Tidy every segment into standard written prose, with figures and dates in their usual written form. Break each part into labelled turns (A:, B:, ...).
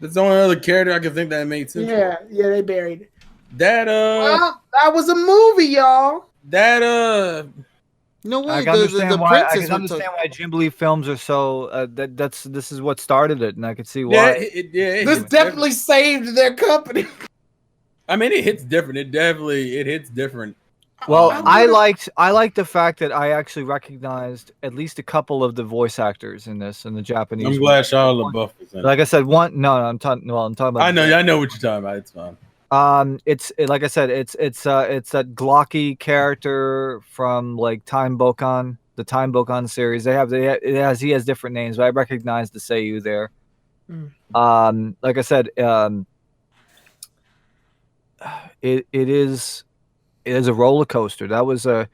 A: That's the only other character I can think that made sense.
B: Yeah, they buried it.
A: That
B: Well, that was a movie, y'all.
A: That
C: No way.
D: I can understand why. I can understand why Ghibli films are so. This is what started it, and I can see why.
B: This definitely saved their company.
A: I mean, it hits different. It hits different.
D: Well, I liked the fact that I actually recognized at least a couple of the voice actors in this in the Japanese.
A: I'm glad Shia LaBeouf was in it.
D: Like I said, I'm talking about.
A: I know what you're talking about. It's fine.
D: Like I said, it's that glocky character from like Time Bokan, the Time Bokan series. He has different names, but I recognize the Seiyu there. Like I said, it is a roller coaster. That was a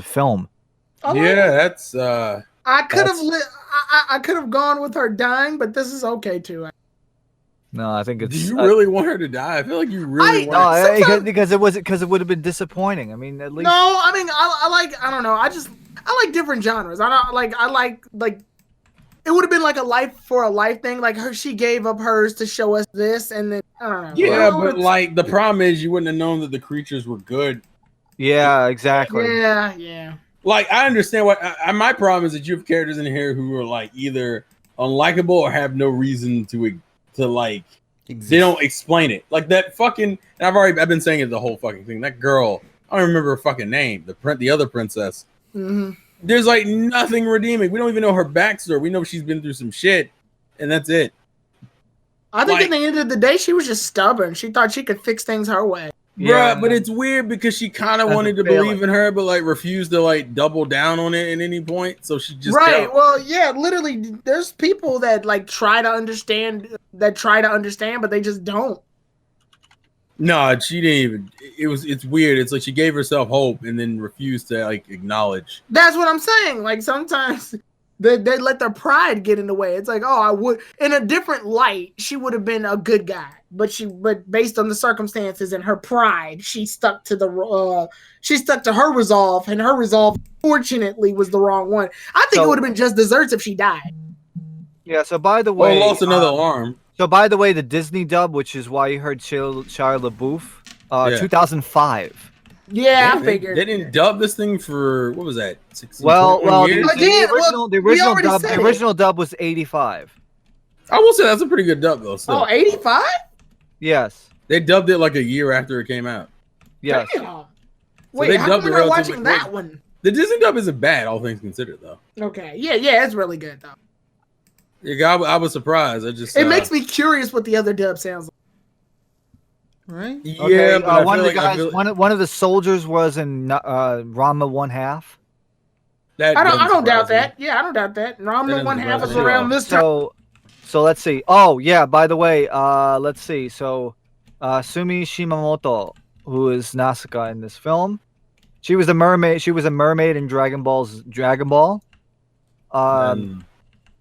D: film.
A: That's
B: I could have gone with her dying, but this is okay too.
D: No, I think it's.
A: Do you really want her to die? I feel like you really want.
D: No, because it would have been disappointing. I mean, at least.
B: No, I mean, I don't know. I like different genres. I like it would have been like a life for a life thing. Like she gave up hers to show us this, and then I don't know.
A: Yeah, but like the problem is you wouldn't have known that the creatures were good.
D: Yeah, exactly.
B: Yeah.
A: Like I understand what my problem is that you have characters in here who are like either unlikable or have no reason to like exist. They don't explain it. Like that fucking. I've been saying it the whole fucking thing. That girl, I don't remember her fucking name. The other princess.
B: Mm-hmm.
A: There's like nothing redeeming. We don't even know her backstory. We know she's been through some shit, and that's it.
B: I think at the end of the day, she was just stubborn. She thought she could fix things her way.
A: Yeah, but it's weird because she kind of wanted to believe in her, but like refused to like double down on it at any point. So she just
B: Well, yeah, literally, there's people that like try to understand, but they just don't.
A: No, she didn't even. It's weird. It's like she gave herself hope and then refused to like acknowledge.
B: That's what I'm saying. Like sometimes they let their pride get in the way. It's like, oh, I would in a different light, she would have been a good guy. But based on the circumstances and her pride, she stuck to her resolve, and her resolve, fortunately, was the wrong one. I think it would have been just desserts if she died.
D: Yeah. So by the way,
A: lost another arm.
D: So by the way, the Disney dub, which is why you heard Shia LaBeouf, 2005.
B: Yeah, I figured
A: they didn't dub this thing for what was that? 16,
D: well,
A: the
D: original dub was 85.
A: I will say that's a pretty good dub though. Still.
B: Oh, 85?
D: Yes.
A: They dubbed it like a year after it came out.
D: Yes.
B: Damn. Wait, how come we're watching that one?
A: The Disney dub isn't bad, all things considered, though.
B: Okay. Yeah, it's really good though.
A: Yeah, I was surprised.
B: It makes me curious what the other dub sounds like.
C: Right?
A: Yeah,
D: okay,
A: but
D: one of the guys, one of the soldiers was in Rama 1/2.
B: I don't doubt that. Yeah, I don't doubt that. Rama 1/2 is around this time.
D: So let's see. Oh yeah, by the way, let's see. So Sumi Shimamoto, who is Nausicaä in this film, she was a mermaid. She was a mermaid in Dragon Ball.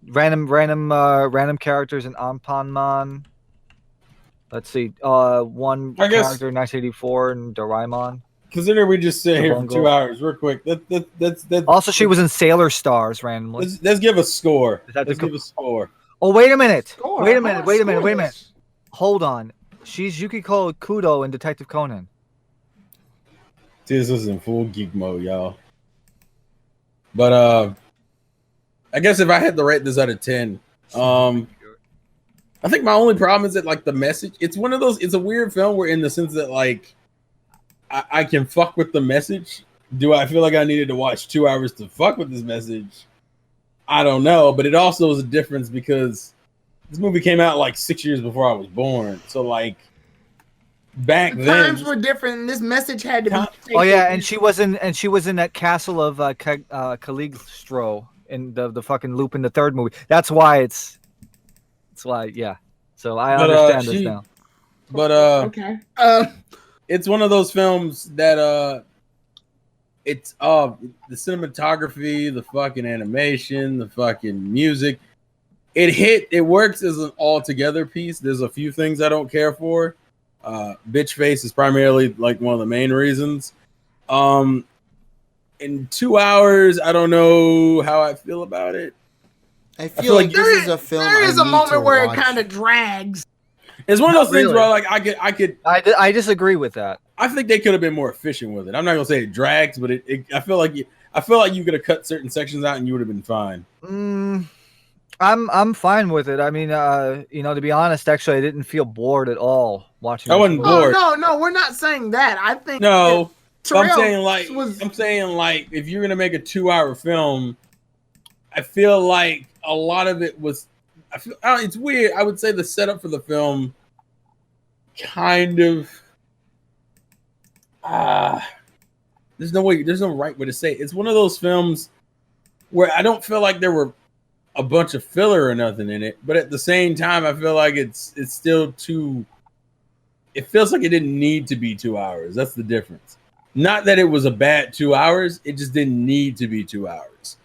D: Random characters in Anpanman. Let's see. One character in 1984 in Doraemon.
A: Consider we just sit here for 2 hours, real quick. That's
D: also, she was in Sailor Stars randomly.
A: Let's give a score. Let's give a score.
D: Oh, wait a minute. Wait a minute. Hold on. She's Yukiko Kudo in Detective Conan.
A: This is in full geek mode, y'all. But I guess if I had to rate this out of 10, I think my only problem is that like the message. It's one of those. It's a weird film where, in the sense that like I can fuck with the message. Do I feel like I needed to watch 2 hours to fuck with this message? I don't know, but it also is a difference because this movie came out like 6 years before I was born. So like back then,
B: times were different. And this message had to be.
D: Oh yeah, and she was in that castle of Caligostro in the fucking loop in the third movie. That's why yeah. So I understand this now.
A: But
B: okay.
A: It's one of those films that it's the cinematography, the fucking animation, the fucking music. It works as an all-together piece. There's a few things I don't care for. Bitch face is primarily like one of the main reasons. In 2 hours, I don't know how I feel about it.
C: I feel like this is a film.
B: There is a moment where it kind of drags.
A: It's one of
D: Not
A: those things
D: really.
A: where like
D: I disagree with that.
A: I think they could have been more efficient with it. I'm not gonna say it drags, but I feel like you could have cut certain sections out and you would have been fine.
D: I'm fine with it. I mean, to be honest, actually, I didn't feel bored at all watching.
A: I
D: this
A: wasn't
D: movie.
A: bored.
B: No, we're not saying that. I think
A: No, but
B: Terrell
A: I'm saying like if you're gonna make a 2-hour film, I feel like a lot of it was. It's weird. I would say the setup for the film kind of. There's no right way to say it. It's one of those films where I don't feel like there were a bunch of filler or nothing in it, but at the same time, I feel like it's still too. It feels like it didn't need to be 2 hours. That's the difference. Not that it was a bad 2 hours. It just didn't need to be 2 hours.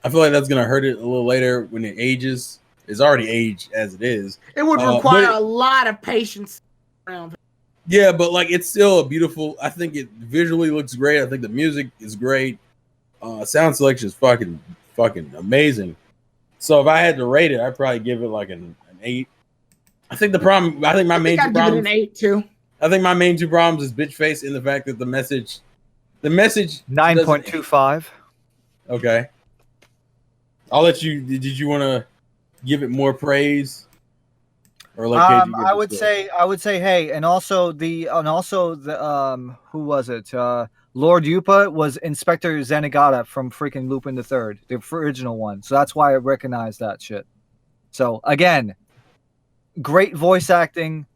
A: I feel like that's gonna hurt it a little later when it ages. It's already aged as it is.
B: It would require a lot of patience around.
A: Yeah, but like it's still a beautiful. I think it visually looks great. I think the music is great. Sound selection is fucking amazing. So if I had to rate it, I'd probably give it like an 8. I think my main two problems.
B: Give it an 8 too.
A: I think my main two problems is bitch face and the fact that the message
D: 9.25.
A: Okay. I'll let you. Did you want to give it more praise? Or like
D: I would say, hey, and also the who was it? Lord Yupa was Inspector Zenigata from freaking Lupin the Third, the original one. So that's why I recognize that shit. So again, great voice acting,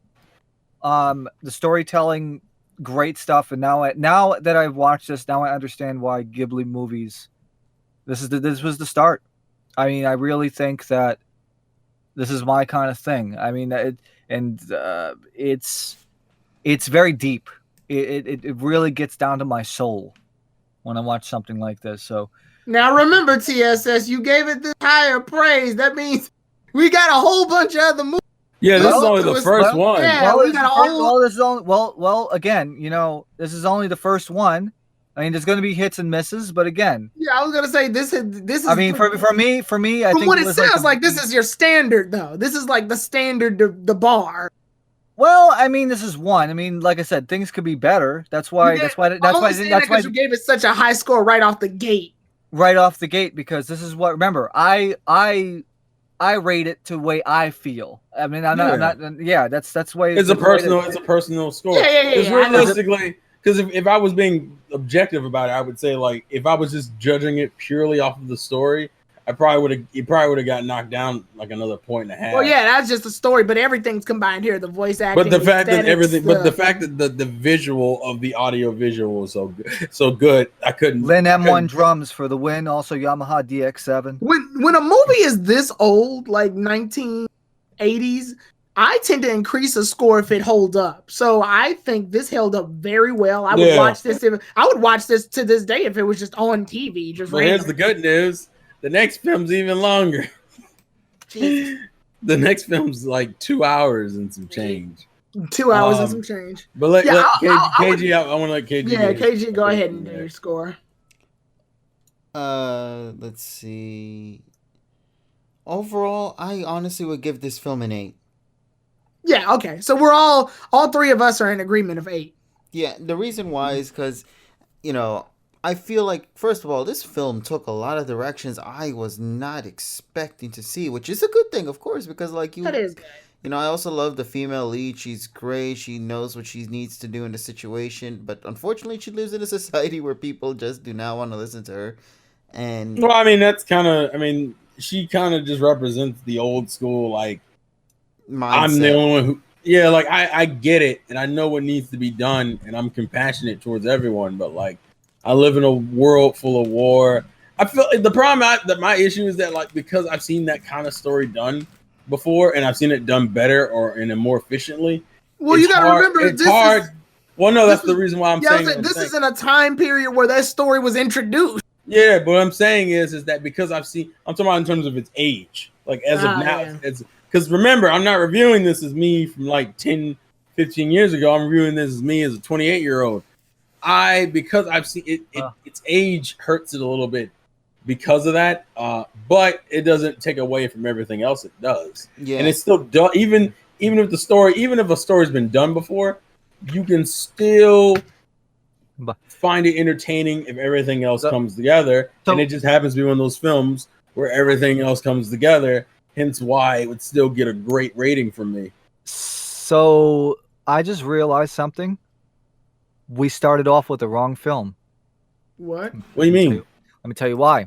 D: the storytelling, great stuff. And now that I've watched this, now I understand why Ghibli movies. This was the start. I mean, I really think that this is my kind of thing. I mean, it's very deep. It really gets down to my soul when I watch something like this. So
B: now remember, TSS, you gave it this higher praise. That means we got a whole bunch of other movies.
A: Yeah, this is only the first one.
B: Yeah, we got a whole.
D: This is only again, this is only the first one. I mean, there's going to be hits and misses, but again,
B: yeah, I was going to say this is.
D: I mean, for me, I think
B: what it sounds like this is your standard, though. This is like the standard, the bar.
D: Well, I mean, this is one. I mean, like I said, things could be better. That's why you
B: gave it such a high score right off the gate.
D: Right off the gate, because this is what. Remember, I rate it to the way I feel. I mean, I'm not. Yeah, that's way.
A: It's a personal score.
B: Yeah.
A: Because realistically, because if I was being objective about it, I would say like if I was just judging it purely off of the story, it probably would have got knocked down like another 1.5.
B: Well, yeah, that's just a story, but everything's combined here. The voice acting,
A: but the fact that the visual of the audio visual was so good, I couldn't.
D: Lin M1 drums for the win. Also Yamaha DX7.
B: When a movie is this old, like 1980s, I tend to increase a score if it holds up. So I think this held up very well. I would watch this to this day if it was just on TV.
A: Here's the good news. The next film's even longer. The next film's like 2 hours and some change.
B: 2 hours and some change.
A: But let KG out. I want to let KG.
B: Yeah, KG, go ahead and do your score.
C: Let's see. Overall, I honestly would give this film an 8.
B: Yeah, okay. So we're all three of us are in agreement of 8.
C: Yeah, the reason why is because, I feel like, first of all, this film took a lot of directions I was not expecting to see, which is a good thing, of course, because
B: that is good.
C: I also love the female lead. She's great. She knows what she needs to do in the situation, but unfortunately, she lives in a society where people just do not want to listen to her. And
A: well, I mean, she kind of just represents the old school, like, mindset. I'm the only one who. Yeah, like I get it, and I know what needs to be done, and I'm compassionate towards everyone, but like. I live in a world full of war. I feel the problem that my issue is that like because I've seen that kind of story done before and I've seen it done better or in a more efficiently.
B: Well, you got to remember
A: it's hard. That's the reason why I'm saying
B: this is in a time period where that story was introduced.
A: Yeah, but what I'm saying is that because I'm talking about in terms of its age, like as of now, it's because remember I'm not reviewing this as me from like 10, 15 years ago. I'm reviewing this as me as a 28-year-old. Because I've seen it, its age hurts it a little bit because of that. But it doesn't take away from everything else it does.
C: Yeah.
A: And it's still done. Even if a story's been done before, you can still find it entertaining if everything else comes together. And it just happens to be one of those films where everything else comes together. Hence why it would still get a great rating from me.
D: So I just realized something. We started off with the wrong film.
B: What?
A: What do you mean?
D: Let me tell you why.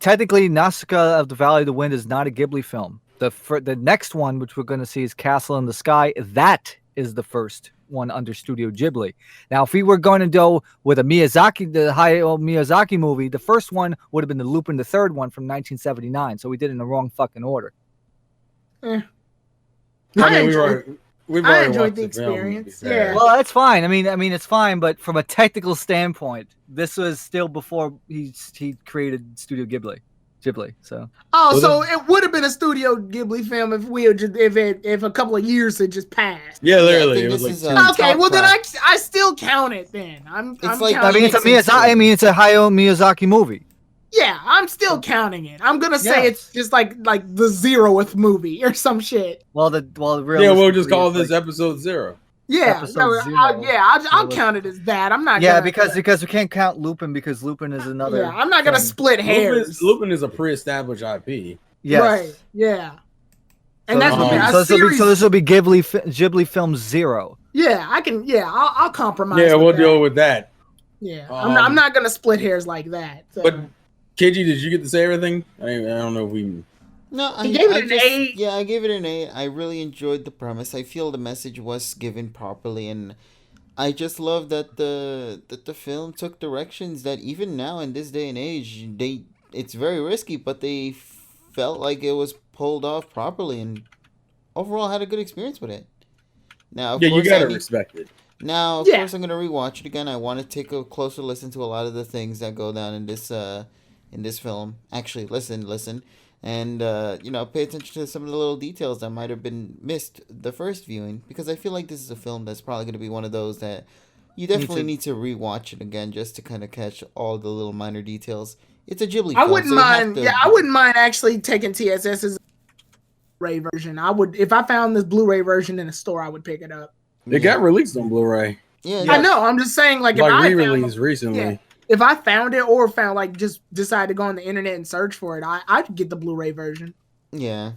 D: Technically, Nausicaä of the Valley of the Wind is not a Ghibli film. The next one, which we're going to see, is Castle in the Sky. That is the first one under Studio Ghibli. Now, if we were going to go with the Hayao Miyazaki movie, the first one would have been the Lupin the Third one from 1979. So we did it in the wrong fucking order.
B: I
A: enjoyed
B: the experience. Yeah.
D: Well, that's fine. I mean, it's fine. But from a technical standpoint, this was still before he created Studio Ghibli. So.
B: So it would have been a Studio Ghibli film if a couple of years had just passed.
A: Yeah, literally.
C: Yeah,
A: it was
B: okay, well then I still count it. Then it's a
D: Hayao Miyazaki movie.
B: Yeah, I'm still counting it. I'm gonna say it's just like the 0th movie or some shit.
A: We'll just call this episode 0.
B: Yeah, I'll count it as that. I'm not.
D: Yeah, because we can't count Lupin because Lupin is another.
B: Yeah, I'm not gonna split hairs.
A: Lupin is a pre-established IP.
D: Yes.
B: Right. Yeah. And
D: so this will be Ghibli film 0.
B: Yeah, I can. Yeah, I'll compromise.
A: Yeah, we'll deal with that.
B: Yeah, I'm not gonna split hairs like that. So.
A: But KG, did you get to say everything? I don't know if we.
C: No, I
B: gave it an 8.
C: Yeah, I gave it an 8. I really enjoyed the premise. I feel the message was given properly, and I just love that the film took directions that even now in this day and age, it's very risky, but they felt like it was pulled off properly, and overall had a good experience with it. Now, of course,
A: you gotta respect it.
C: Now, of course, I'm gonna rewatch it again. I want to take a closer listen to a lot of the things that go down in this film. Actually, listen. And, pay attention to some of the little details that might have been missed the first viewing. Because I feel like this is a film that's probably going to be one of those that you definitely need to rewatch it again just to kind of catch all the little minor details. It's a Ghibli film.
B: I wouldn't mind actually taking TSS's Blu-ray version. I would, if I found this Blu-ray version in a store, I would pick it up.
A: It got released on Blu-ray.
C: Yeah,
B: I know. I'm just saying, if I
A: re-released recently. Yeah.
B: If I found it or just decided to go on the internet and search for it, I'd get the Blu-ray version.
C: Yeah.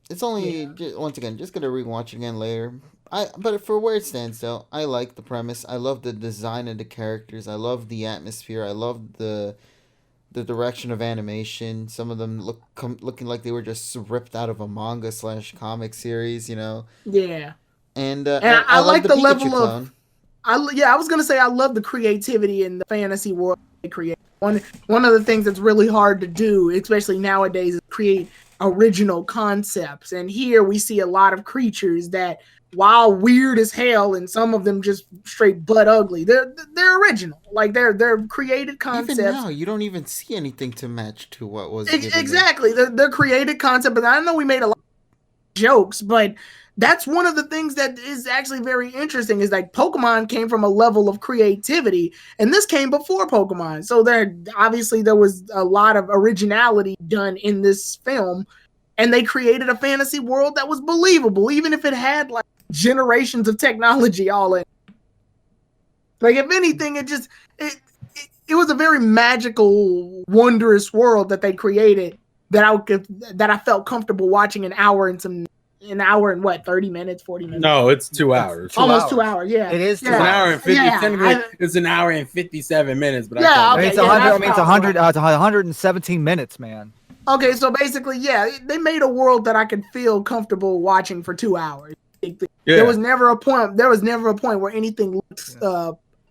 C: It's only, once again, just going to rewatch it again later. But for where it stands, though, I like the premise. I love the design of the characters. I love the atmosphere. I love the direction of animation. Some of them looking like they were just ripped out of a manga/comic series,
B: Yeah.
C: And
B: I like the level
C: clone.
B: of... I was gonna say I love the creativity in the fantasy world they create. One of the things that's really hard to do, especially nowadays, is create original concepts. And here we see a lot of creatures that, while weird as hell, and some of them just straight butt ugly, they're original. Like they're created concepts.
C: Even now, you don't even see anything to match to what was
B: exactly. They're created concept. And I know we made a lot of jokes, but that's one of the things that is actually very interesting is like Pokemon came from a level of creativity and this came before Pokemon. So there was a lot of originality done in this film and they created a fantasy world that was believable, even if it had like generations of technology all in. Like if anything, it was a very magical, wondrous world that they created that I felt comfortable watching an hour and what, 30 minutes, 40 minutes?
A: No, it's 2 hours.
B: Almost 2 hours, yeah.
D: It is
A: 2 hours. It's an hour and 50. It's an hour and 57 minutes, but
D: it's 117 minutes, man.
B: Okay, so basically, they made a world that I could feel comfortable watching for 2 hours. There was never a point where anything looks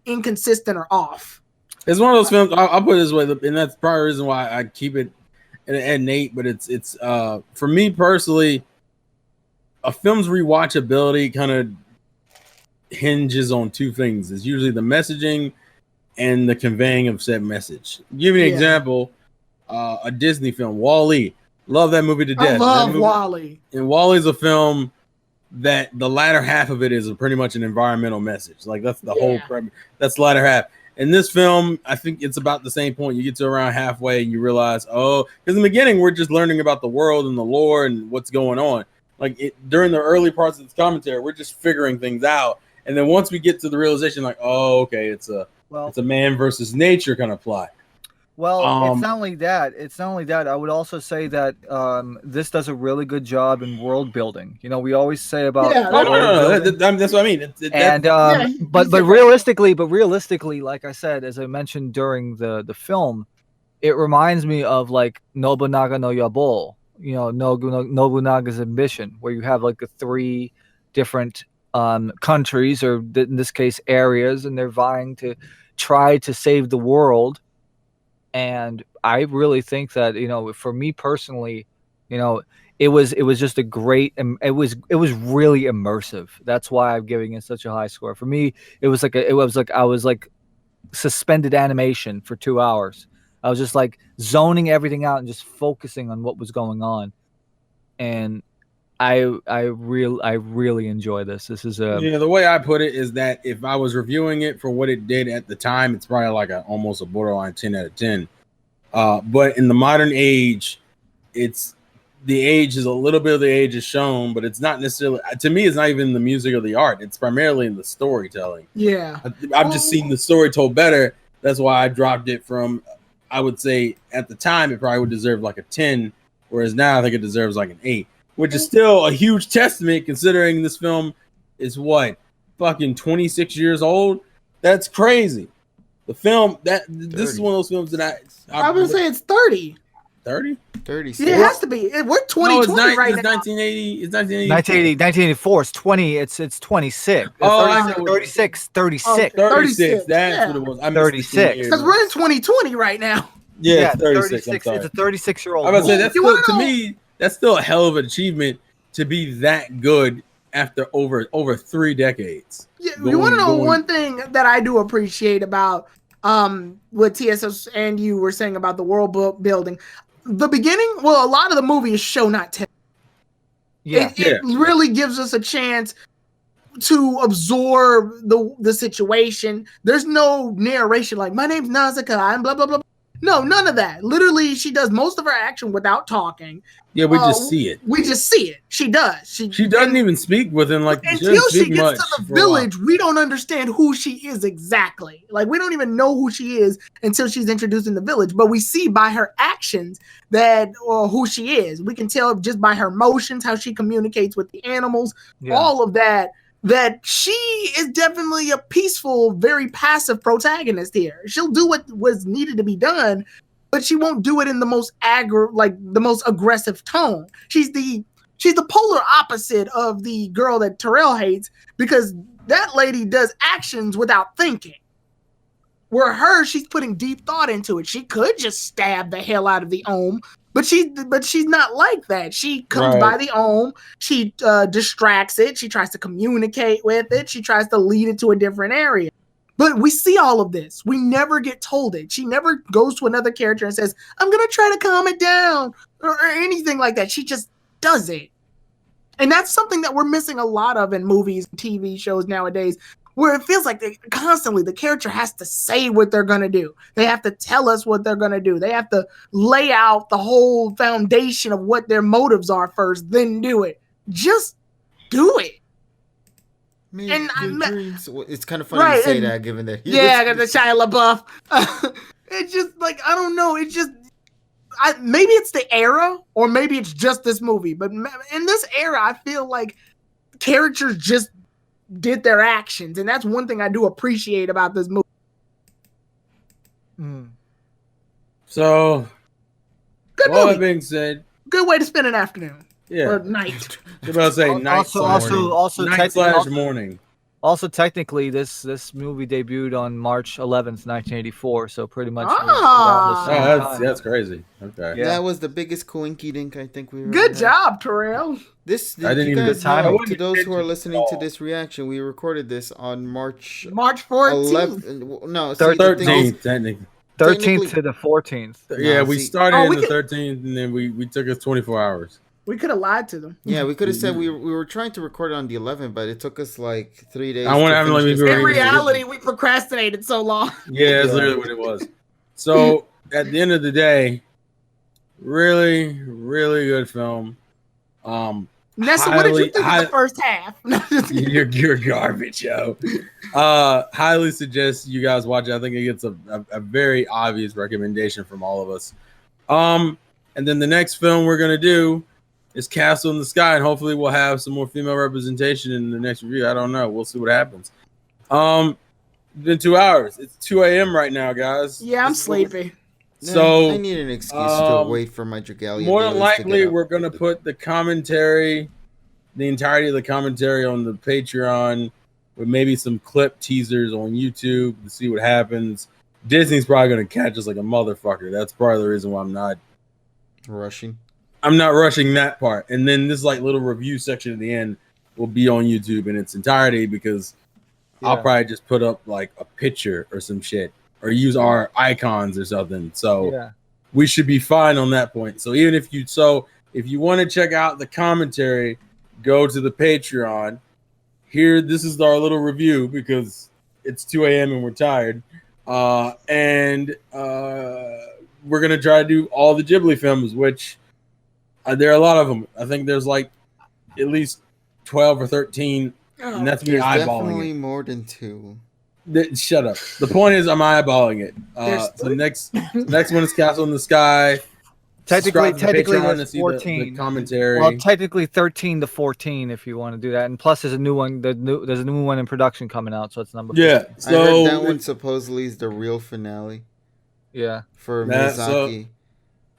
B: inconsistent or off.
A: It's one of those films. I'll put it this way, and that's probably the reason why I keep it at an 8. But it's for me personally, a film's rewatchability kind of hinges on two things. It's usually the messaging and the conveying of said message. Give me an example. A Disney film, WALL-E. Love that movie to death.
B: I love WALL-E.
A: And WALL-E's a film that the latter half of it is pretty much an environmental message. Like that's the whole premise. That's the latter half. In this film, I think it's about the same point. You get to around halfway and you realize, oh, because in the beginning we're just learning about the world and the lore and what's going on. Like during the early parts of this commentary, we're just figuring things out. And then once we get to the realization, like, oh, okay, it's a man versus nature kind of plot.
D: Well, it's not only that. It's not only that. I would also say that this does a really good job in world building. You know, we always say about
A: that's what I mean.
D: But realistically, like I said, as I mentioned during the film, it reminds me of like Nobunaga no Yabo. You know, Nobunaga's Ambition, where you have like the 3 different countries, or in this case areas, and they're vying to try to save the world. And I really think that, you know, for me personally, you know, it was just a great, it was really immersive. That's why I'm giving it such a high score. For me, it was like I was like suspended animation for 2 hours. I was just like zoning everything out and just focusing on what was going on. And I really enjoy this. This is
A: the way I put it is that if I was reviewing it for what it did at the time, it's probably like almost a borderline 10 out of 10. But in the modern age, the age is a little bit of the age is shown, but it's not necessarily, to me, it's not even the music or the art. It's primarily in the storytelling.
B: Yeah.
A: I've just seen the story told better. That's why I dropped it from, I would say at the time, it probably would deserve like a 10, whereas now I think it deserves like an 8. Which is still a huge testament considering this film is fucking 26 years old. That's crazy. The film this is one of those films that
B: I would say it's 30.
A: 30?
C: 36.
B: It has to be. We're 2020 right
A: it's
B: now.
A: 1980. It's
D: 1984. It's 20. It's 26.
A: Oh,
D: 36. 36.
A: 36. That's what it was.
D: 36.
B: Because we're in 2020 right now.
A: Yeah, 36.
D: It's a 36-year-old.
A: I was gonna say that's still, to me. That's still a hell of an achievement to be that good after over 3 decades.
B: Yeah, you want to know one thing that I do appreciate about what TSS and you were saying about the world building. The beginning, well, a lot of the movie is show not tell.
D: Yeah,
B: it really gives us a chance to absorb the situation. There's no narration like my name's Nausicaä and blah blah blah. No, none of that. Literally, she does most of her action without talking.
A: Yeah, we just see it.
B: We just see it. She does. She
A: doesn't even speak within like
B: until she gets to the village. We don't understand who she is exactly. Like we don't even know who she is until she's introduced in the village. But we see by her actions that who she is. We can tell just by her motions how she communicates with the animals. Yeah. All of that. That she is definitely a peaceful, very passive protagonist here. She'll do what was needed to be done, but she won't do it in the most the most aggressive tone. She's the polar opposite of the girl that Terrell hates, because that lady does actions without thinking. Where she's putting deep thought into it. She could just stab the hell out of the Ohm, but she's not like that. She comes by the Ohm, she distracts it, she tries to communicate with it, she tries to lead it to a different area. But we see all of this. We never get told it. She never goes to another character and says, I'm going to try to calm it down or anything like that. She just does it. And that's something that we're missing a lot of in movies and TV shows nowadays, where it feels like the character has to say what they're going to do. They have to tell us what they're going to do. They have to lay out the whole foundation of what their motives are first, then do it. Just do it.
C: It's kind of funny to say that, given that.
B: I got the Shia LaBeouf. It's just like, I don't know. It's just, maybe it's the era, or maybe it's just this movie. But in this era, I feel like characters just did their actions, and that's one thing I do appreciate about this movie.
A: So,
B: good
A: all
B: movie.
A: that being said,
B: good way to spend an afternoon.
A: Yeah,
B: or night.
A: I'm about to say night.
D: Also
A: morning.
D: Also, technically, this movie debuted on March 11th, 1984. So pretty much.
A: That's crazy. Okay.
C: Yeah. That was the biggest coinkydink I think we.
B: Good job, Terrell.
A: I didn't even
C: to those who are listening to this reaction, we recorded this on March
B: 14th.
C: No,
A: 13th, technically.
D: 13th to the 14th.
A: Yeah, we started on the 13th, and then we took us 24 hours.
B: We could have lied to them.
C: Yeah, we could have said we were trying to record it on the 11th, but it took us like 3 days.
A: I want to have
C: finish
A: like
C: this
A: maybe
B: In
C: conversation.
B: reality, we procrastinated so long.
A: Yeah, that's literally what it was. So at the end of the day, really, really good film.
B: Nessa, what did you think of the first half?
A: You're garbage, yo. Highly suggest you guys watch it. I think it gets a very obvious recommendation from all of us. And then the next film we're gonna do is Castle in the Sky, and hopefully we'll have some more female representation in the next review. I don't know. We'll see what happens. It's been 2 hours. It's 2 a.m. right now, guys.
B: Yeah, I'm sleepy.
A: So
C: I need an excuse to wait for my Dragalia.
A: more than likely, we're gonna put the commentary, the entirety of the commentary, on the Patreon, with maybe some clip teasers on YouTube to see what happens. Disney's probably gonna catch us like a motherfucker. That's part of the reason why I'm not
C: rushing
A: that part. And then this like little review section at the end will be on YouTube in its entirety, because I'll probably just put up like a picture or some shit, or use our icons or something. So we should be fine on that point. So even if you want to check out the commentary, go to the Patreon. Here, this is our little review because it's 2 a.m. and we're tired. And we're gonna try to do all the Ghibli films, which there are a lot of them. I think there's like at least 12 or 13, and that's me eyeballing
C: definitely
A: it.
C: more than 2.
A: Shut up. The point is, I'm eyeballing it. So the next one is Castle in the Sky.
D: Technically,
A: there's
D: 14.
A: The commentary.
D: Well, technically 13 to 14 if you want to do that, and plus there's a new one. There's a new one in production coming out, so it's number 14.
A: Yeah. So
C: I heard that one supposedly is the real finale.
D: Yeah.
C: For Miyazaki.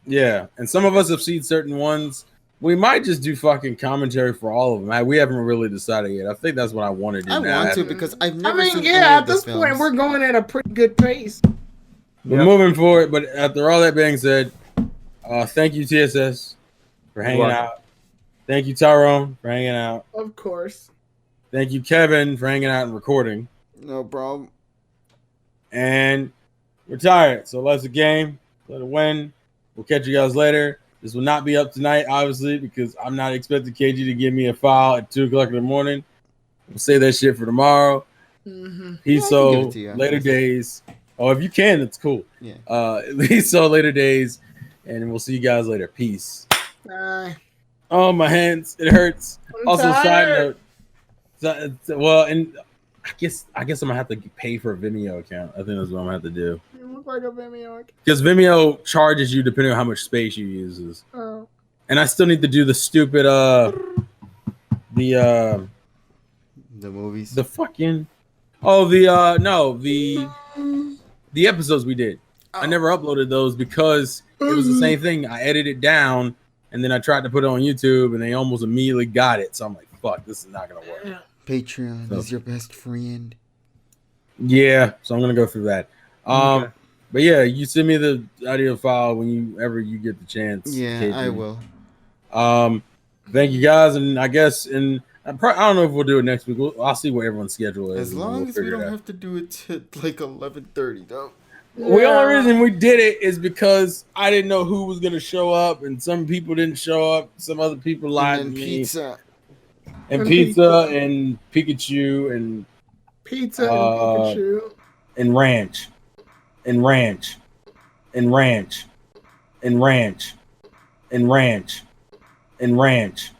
A: Yeah, and some of us have seen certain ones. We might just do fucking commentary for all of them. We haven't really decided yet. I think that's what I want to do.
C: I want to, because I've never seen any
B: at
C: of the
B: this
C: films.
B: point, we're going at a pretty good pace.
A: We're moving forward, but after all that being said, thank you, TSS, for hanging out. Thank you, Tyrone, for hanging out.
B: Of course.
A: Thank you, Kevin, for hanging out and recording.
C: No problem.
A: And we're tired, so let's a game. Let it win. We'll catch you guys later. This will not be up tonight, obviously, because I'm not expecting KG to give me a file at 2 o'clock in the morning. We'll save that shit for tomorrow.
B: Mm-hmm.
A: Peace, so later days. Oh, if you can, it's cool.
C: Yeah.
A: Peace, so later days, and we'll see you guys later. Peace. Oh, my hands, it hurts.
B: I'm
A: also,
B: tired.
A: side note. Well, and I guess I'm gonna have to pay for a Vimeo account. I think that's what I'm gonna have to do.
B: You look like a Vimeo.
A: Because Vimeo charges you depending on how much space you use.
B: Oh.
A: And I still need to do the stupid
C: the movies.
A: The fucking the episodes we did. I never uploaded those because it was the same thing. I edited it down and then I tried to put it on YouTube and they almost immediately got it. So I'm like, fuck, this is not gonna work.
C: Patreon is your best friend.
A: Yeah, so I'm gonna go through that. But yeah, you send me the audio file whenever you get the chance.
C: Yeah,
A: KG.
C: I will.
A: Thank you guys, and I guess I don't know if we'll do it next week. I'll see what everyone's schedule is.
C: As long as we don't have to do it at like 11:30, though.
A: Yeah. The only reason we did it is because I didn't know who was gonna show up, and some people didn't show up. Some other people lied to me.
C: Pizza.
A: And pizza and Pikachu and
B: Pikachu
A: and ranch and ranch and ranch and ranch and ranch and ranch